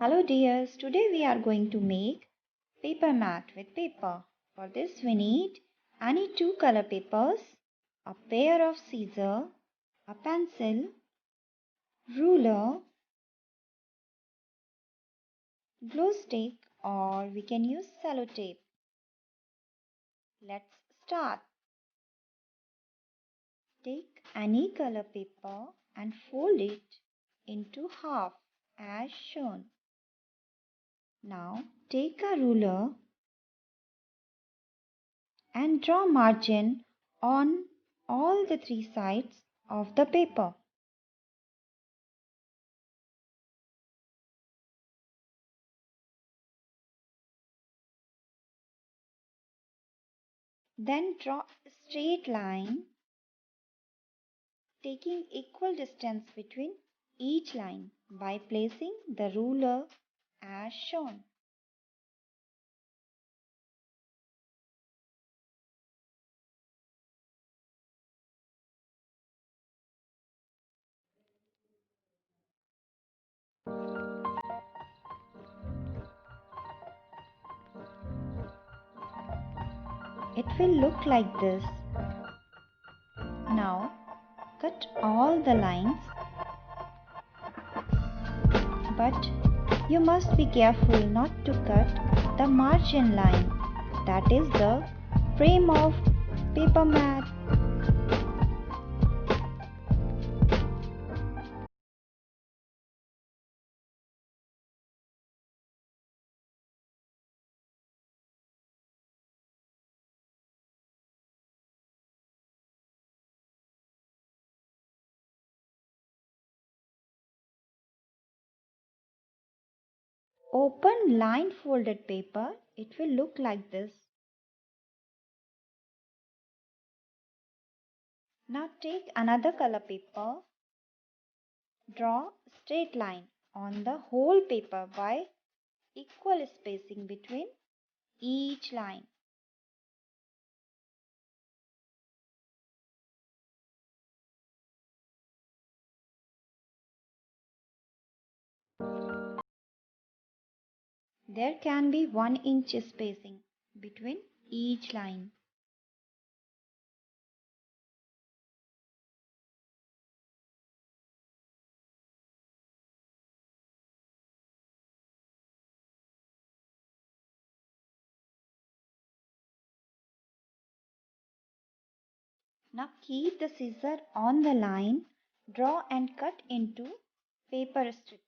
Hello dears, today we are going to make paper mat with paper. For this we need any two color papers, a pair of scissors, a pencil, ruler, glue stick or we can use sellotape. Let's start. Take any color paper and fold it into half as shown. Now take a ruler and draw margin on all the three sides of the paper. Then draw a straight line, taking equal distance between each line by placing the ruler as shown. It will look like this. Now cut all the lines, but you must be careful not to cut the margin line, that is the frame of paper mat. Open line folded paper, it will look like this. Now take another color paper, draw straight line on the whole paper by equal spacing between each line. There can be 1 inch spacing between each line. Now keep the scissor on the line, draw and cut into paper strips.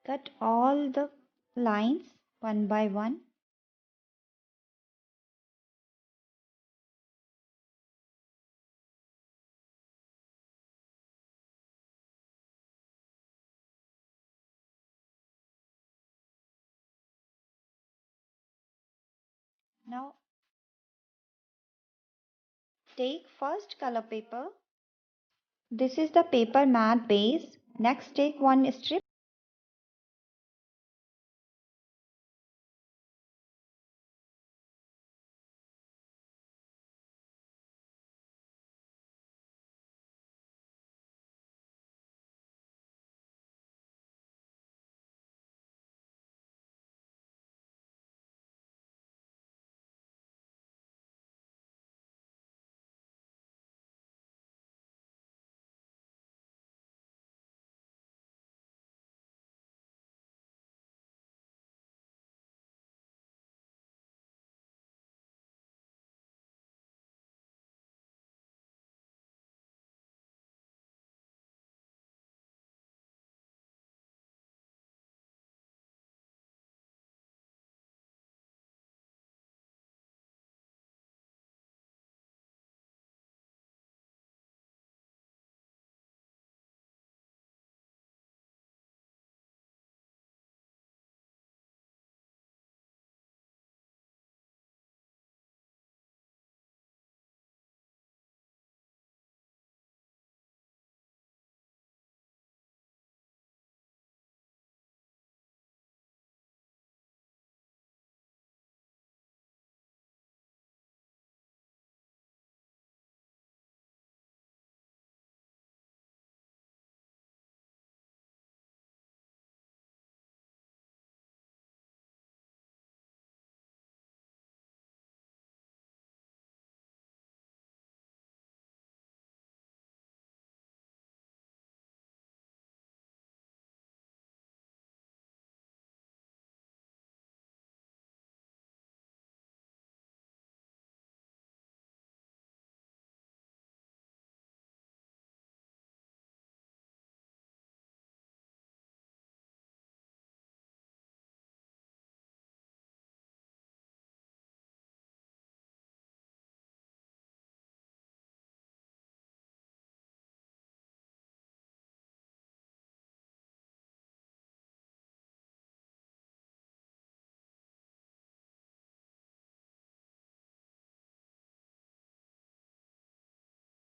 Cut all the lines one by one. Now take first color paper. This is the paper mat base. Next take one strip